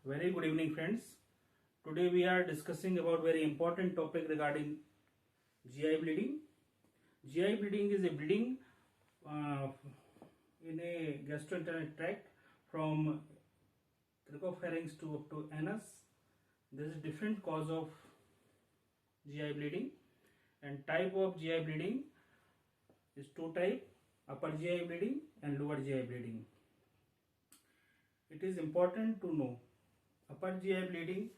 Very good evening, friends. Today we are discussing about very important topic regarding GI bleeding. GI bleeding is a bleeding uh, in a gastrointestinal tract from cricopharynx to up to anus. There is a different cause of GI bleeding, and type of GI bleeding is two type: upper GI bleeding and lower GI bleeding. It is important to know upper GI bleeding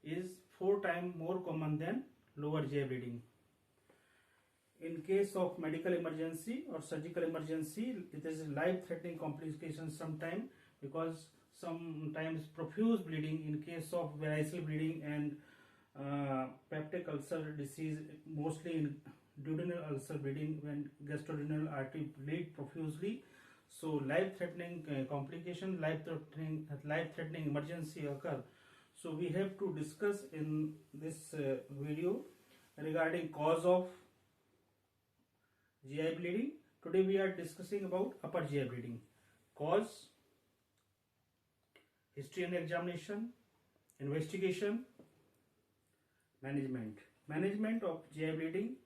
is 4 times more common than lower GI bleeding. In case of medical emergency or surgical emergency, it is life-threatening complications sometimes, because sometimes profuse bleeding in case of variceal bleeding and peptic ulcer disease, mostly in duodenal ulcer bleeding when gastroduodenal artery bleed profusely. So life-threatening complication, life-threatening emergency occur. So we have to discuss in this video regarding cause of GI bleeding. Today we are discussing about upper GI bleeding. Cause, history and examination, investigation, management. Management of GI bleeding: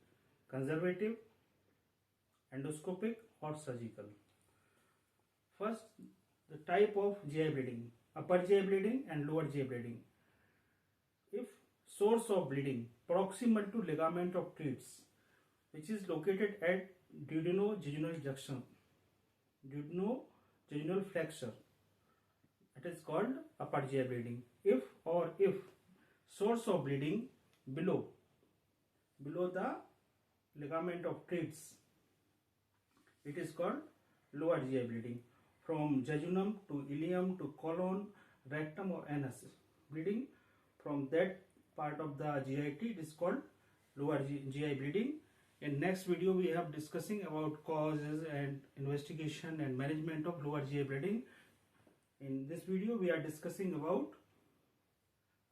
conservative, endoscopic or surgical. First, the type of GI bleeding: upper GI bleeding and lower GI bleeding. If source of bleeding proximal to ligament of Treitz, which is located at duodenojejunal junction, duodenojejunal flexure, it is called upper GI bleeding. If source of bleeding below the ligament of Treitz, it is called lower GI bleeding. From jejunum to ileum to colon, rectum or anus, bleeding from that part of the GIT, it is called lower GI bleeding. In next video we have discussing about causes and investigation and management of lower GI bleeding. In this video we are discussing about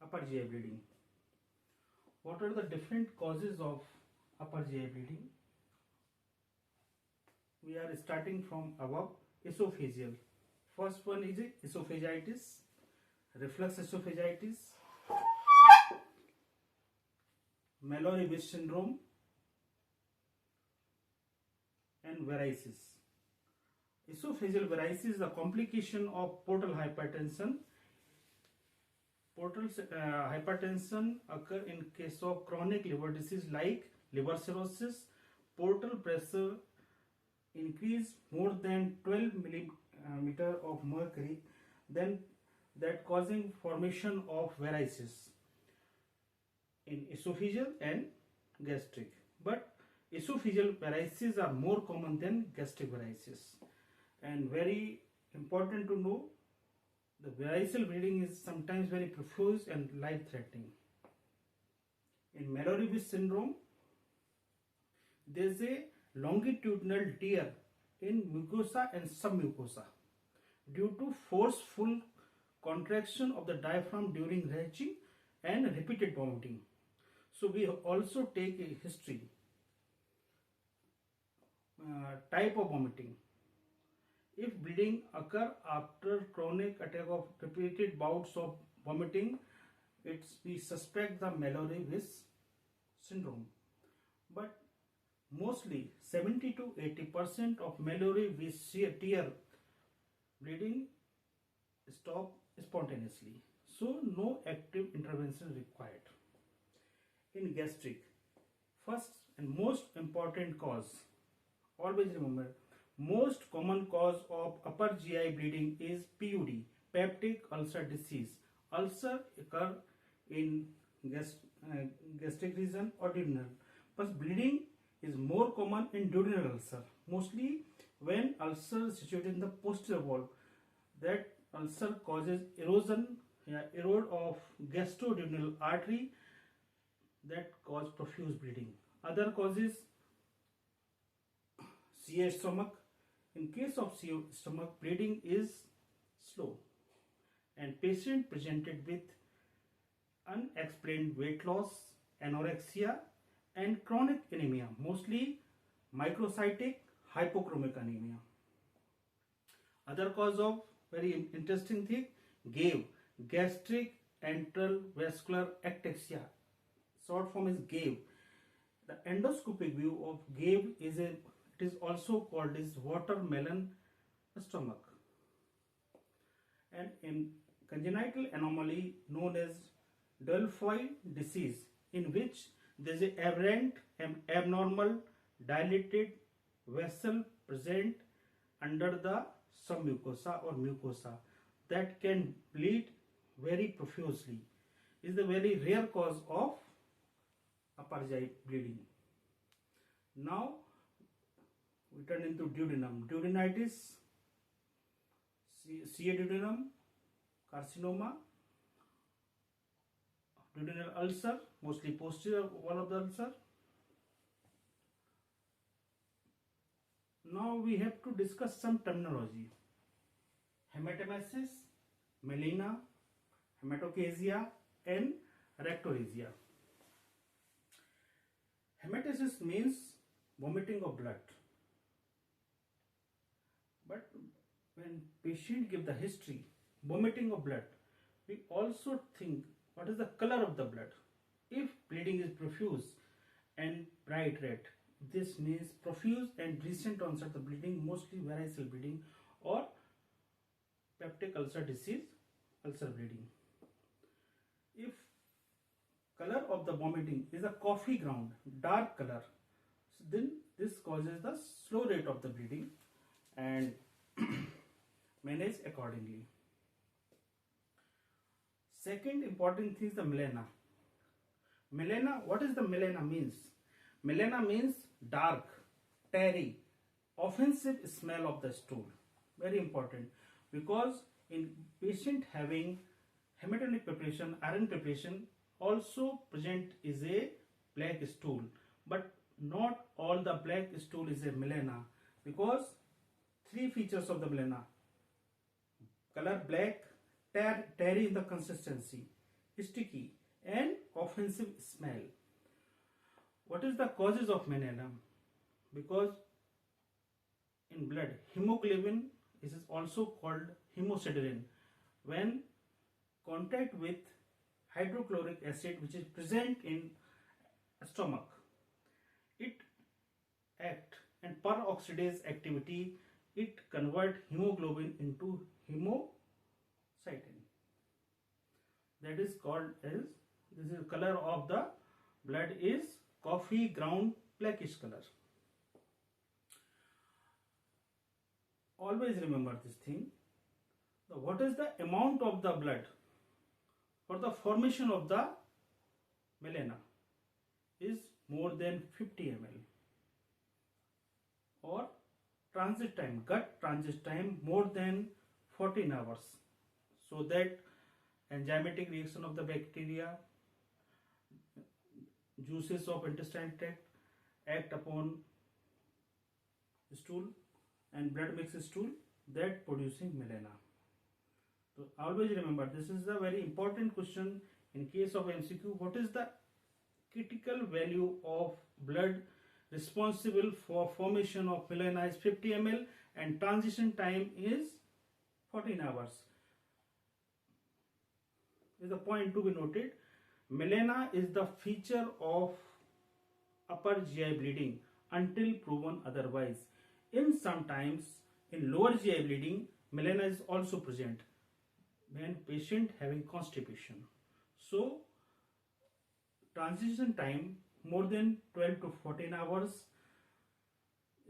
upper GI bleeding. What are the different causes of upper GI bleeding? We are starting from above. Esophageal. First one is esophagitis, reflux esophagitis, Mallory-Weiss syndrome, and varices. Esophageal varices is a complication of portal hypertension. Portal hypertension occur in case of chronic liver disease like liver cirrhosis. Portal pressure increase more than 12 millimeter of mercury, then that causing formation of varices in esophageal and gastric. But esophageal varices are more common than gastric varices, and very important to know, the variceal bleeding is sometimes very profuse and life-threatening. In Mallory-Weiss syndrome, there is a longitudinal tear in mucosa and submucosa due to forceful contraction of the diaphragm during retching and repeated vomiting. So we also take a history. Type of vomiting: if bleeding occur after chronic attack of repeated bouts of vomiting, we suspect the Mallory-Weiss syndrome. But mostly 70 to 80% of Mallory-Weiss tear bleeding stop spontaneously, so no active intervention required. In gastric, first and most important cause, always remember, most common cause of upper GI bleeding is PUD, peptic ulcer disease. Ulcer occur in gastric region or duodenal, but bleeding is more common in duodenal ulcer, mostly when ulcer is situated in the posterior wall. That ulcer causes erode of gastroduodenal artery, that cause profuse bleeding. Other causes: CA stomach. In case of CA stomach, bleeding is slow, and patient presented with unexplained weight loss, anorexia, and chronic anemia, mostly microcytic hypochromic anemia. Other cause of very interesting thing, GAVE. gastric antral vascular ataxia. Short form is GAVE. The endoscopic view of GAVE it is also called as watermelon stomach. And in congenital anomaly known as Delafoy disease, in which there is an aberrant and abnormal dilated vessel present under the submucosa or mucosa that can bleed very profusely, is the very rare cause of upper GI bleeding. Now we turn into duodenum. Duodenitis, CA duodenum, carcinoma, duodenal ulcer, mostly posterior wall of the ulcer. Now we have to discuss some terminology. Hematemesis, melena, hematochezia and rectorrhea. Hematemesis means vomiting of blood. But when patient give the history, vomiting of blood, we also think what is the color of the blood. If bleeding is profuse and bright red, this means profuse and recent onset of bleeding, mostly varicose bleeding or peptic ulcer disease, ulcer bleeding. If color of the vomiting is a coffee ground, dark color, then this causes the slow rate of the bleeding and manage accordingly. Second important thing is the melena. Melena, what is the melena means? Melena means dark, tarry, offensive smell of the stool. Very important, because in patient having hematonic preparation, iron preparation, also present is a black stool, but not all the black stool is a melena, because three features of the melena: color black, tarry in the consistency, sticky and offensive smell. What is the causes of melena? Because in blood, hemoglobin is also called hemosiderin. When contact with hydrochloric acid, which is present in stomach, it act and peroxidase activity, it convert hemoglobin into hemocytin. That is called as, this is color of the blood is coffee ground blackish color. Always remember this thing. What is the amount of the blood for the formation of the melena is more than 50 ml, or transit time, gut transit time more than 14 hours, so that enzymatic reaction of the bacteria, juices of intestinal tract act upon stool and blood mixed stool, that producing melena. So always remember, this is a very important question in case of MCQ. What is the critical value of blood responsible for formation of melena is 50 ml and transition time is 14 hours. Is a point to be noted. Melena is the feature of upper GI bleeding until proven otherwise. In sometimes in lower GI bleeding, melena is also present when patient having constipation. So transition time more than 12 to 14 hours,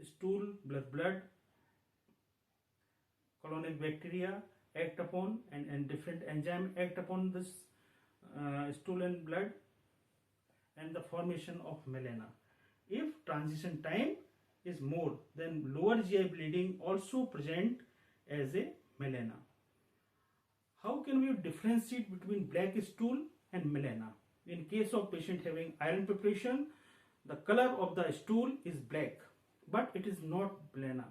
stool, blood, colonic bacteria act upon and different enzyme act upon this stool and blood and the formation of melena. If transition time is more, then lower GI bleeding also present as a melena. How can we differentiate between black stool and melena? In case of patient having iron preparation, the color of the stool is black, but it is not melena.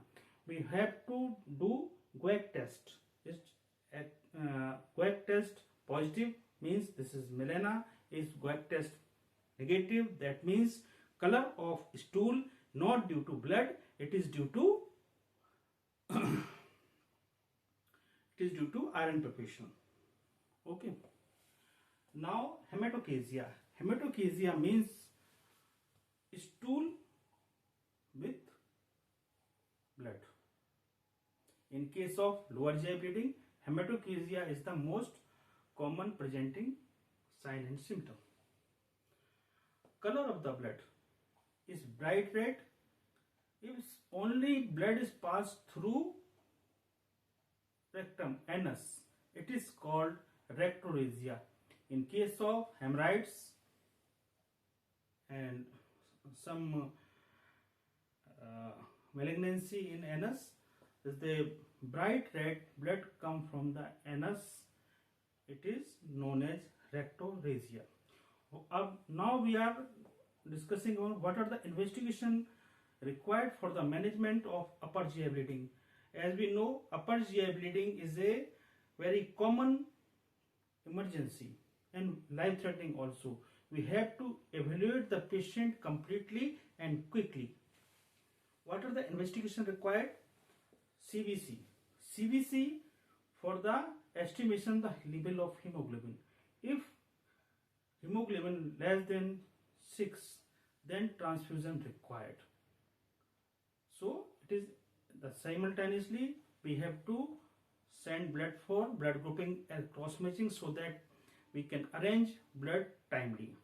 We have to do Guaiac test. Guaiac test positive means this is melena. Is Guaiac test negative, that means color of stool not due to blood, it is due to it is due to iron preparation. Okay. Now hematochezia. Hematochezia means stool with blood. In case of lower GI bleeding, hematochezia is the most common presenting sign and symptom. Color of the blood is bright red. If only blood is passed through rectum, anus, it is called rectorrhea. In case of hemorrhoids and some malignancy in anus, is the bright red blood come from the anus, it is known as rectorrhea. Now we are discussing on what are the investigation required for the management of upper GI bleeding. As we know, upper GI bleeding is a very common emergency and life-threatening also. We have to evaluate the patient completely and quickly. What are the investigation required? CBC. CBC for the estimation the level of hemoglobin. If hemoglobin less than 6, then transfusion required. So it is the simultaneously we have to send blood for blood grouping and cross matching so that we can arrange blood timely.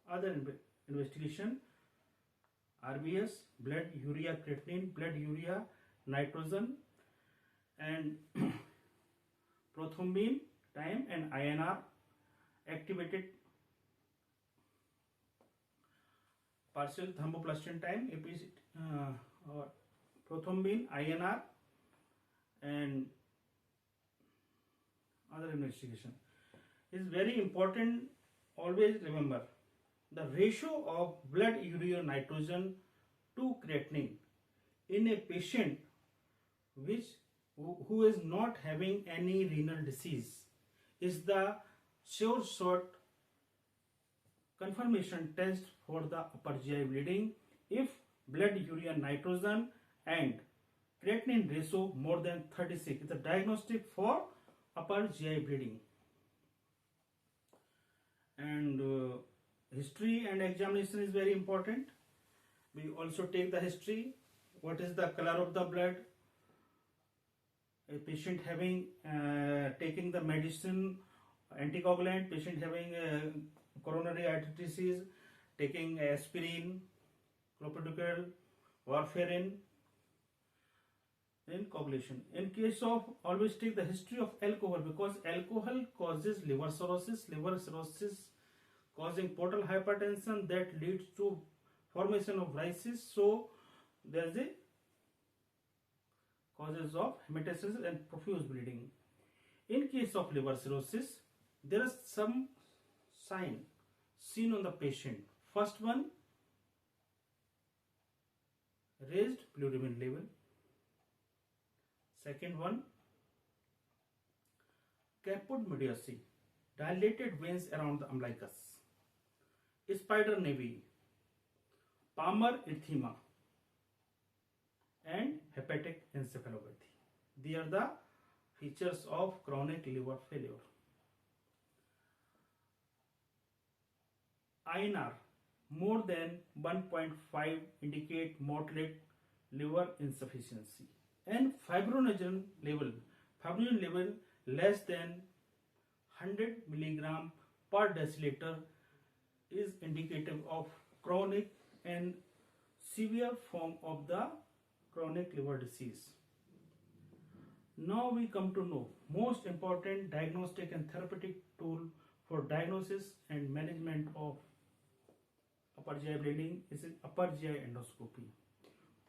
Other investigation: RBS, blood urea creatinine, blood urea nitrogen, and prothrombin time, and INR, activated partial thromboplastin time, prothrombin, INR, and other investigation. Is very important. Always remember the ratio of blood urea nitrogen to creatinine in a patient who is not having any renal disease is the sure shot confirmation test for the upper GI bleeding if blood urea nitrogen and creatinine ratio more than 36. It's a diagnostic for upper GI bleeding. And history and examination is very important. We also take the history. What is the color of the blood? A patient having taking the medicine, anticoagulant, patient having coronary artery disease, taking aspirin, clopidogrel, warfarin, in coagulation. In case of, always take the history of alcohol, because alcohol causes liver cirrhosis causing portal hypertension that leads to formation of varices. So there is a causes of hematosis and profuse bleeding. In case of liver cirrhosis, there is some sign seen on the patient. First one, raised bilirubin level. Second one, caput mediosi, dilated veins around the umbilicus. Spider nevi, Palmer erythema, and hepatic encephalopathy. These are the features of chronic liver failure. INR more than 1.5 indicate moderate liver insufficiency, and fibrinogen level less than 100 milligram per deciliter is indicative of chronic and severe form of the chronic liver disease. Now we come to know most important diagnostic and therapeutic tool for diagnosis and management of upper GI bleeding is upper GI endoscopy.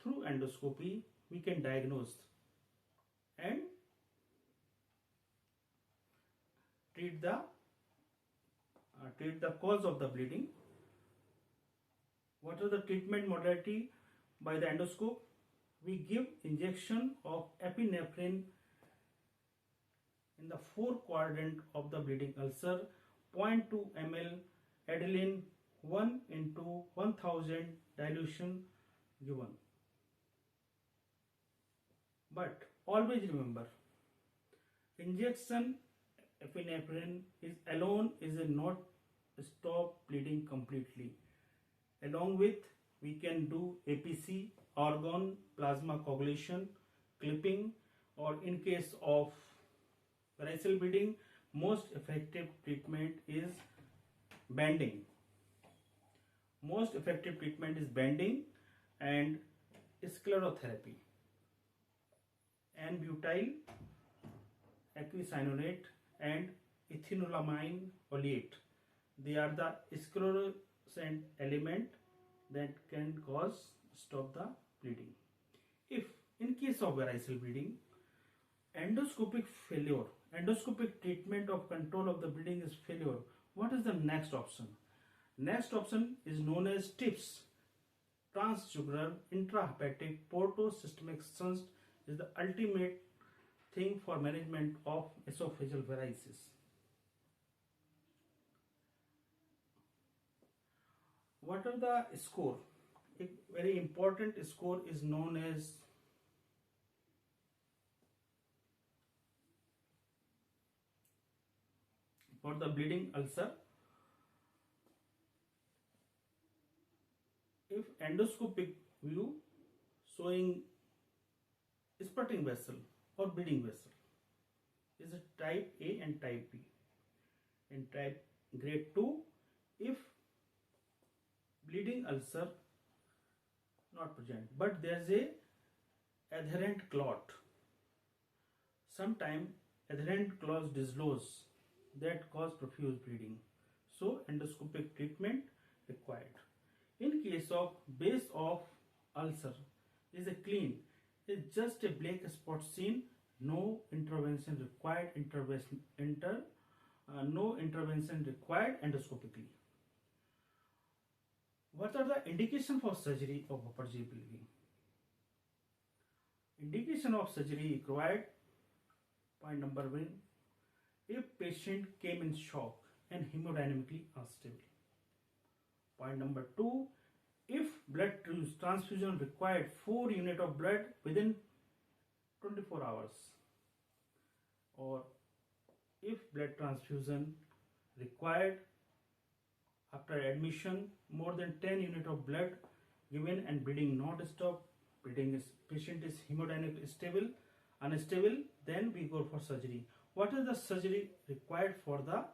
Through endoscopy, we can diagnose and treat the cause of the bleeding. What are the treatment modality by the endoscope? We give injection of epinephrine in the 4 quadrant of the bleeding ulcer, 0.2 ml Adeline 1 into 1000 dilution given. But always remember, injection epinephrine is alone is a not stop bleeding completely. Along with, we can do APC, organ plasma coagulation, clipping, or in case of varicose bleeding, most effective treatment is banding. Most effective treatment is banding and sclerotherapy. N-butyl equisinoate and ethanolamine oleate. They are the sclerosant element that can stop the bleeding. If in case of varicose bleeding, endoscopic treatment of control of the bleeding is failure, what is the next option? Next option is known as TIPS, transjugular intrahepatic portosystemic shunt, is the ultimate thing for management of esophageal varices. What are the score? A very important score is known as for the bleeding ulcer. If endoscopic view showing spurting vessel or bleeding vessel is a type A and type B. In type grade 2, if bleeding ulcer not present but there is a adherent clot, sometime adherent clot dislodge that cause profuse bleeding, so endoscopic treatment required. In case of base of ulcer is a clean, is just a black spot seen, no intervention required no intervention required endoscopically. What are the indication for surgery of upper GI bleeding? Indication of surgery required. Point number 1, if patient came in shock and hemodynamically unstable. Point number 2, if blood transfusion required 4 units of blood within 24 hours, or if blood transfusion required after admission more than 10 units of blood given and bleeding not stop, patient is hemodynamically unstable, then we go for surgery. What is the surgery required for the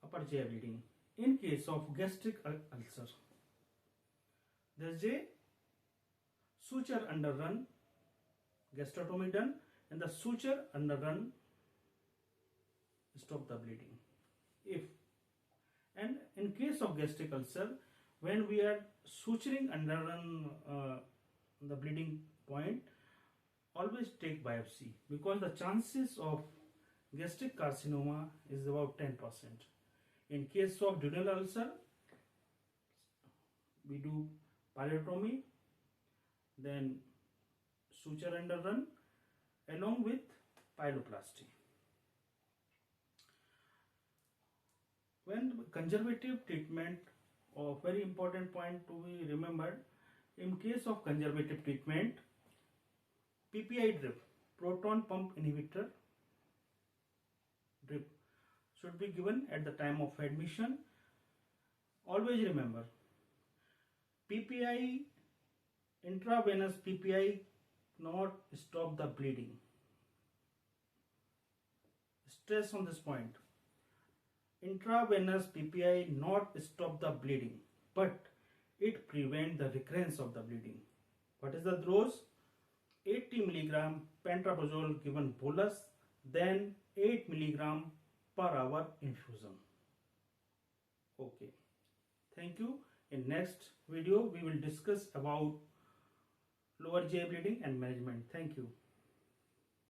upper GI bleeding? In case of gastric ulcer, there is a suture underrun, gastrotomy done, and the suture underrun stop the bleeding. And in case of gastric ulcer, when we are suturing underrun the bleeding point, always take biopsy because the chances of gastric carcinoma is about 10%. In case of duodenal ulcer, we do pylotomy, then suture underrun along with pyeloplasty. When conservative treatment, or very important point to be remembered, in case of conservative treatment, PPI drip, proton pump inhibitor drip, should be given at the time of admission. Always remember, PPI, intravenous PPI not stop the bleeding. Stress on this point. Intravenous PPI not stop the bleeding, but it prevent the recurrence of the bleeding. What is the dose? 80 mg pantoprazole given bolus, then 8 mg per hour infusion. Okay. Thank you. In next video, we will discuss about lower GI bleeding and management. Thank you.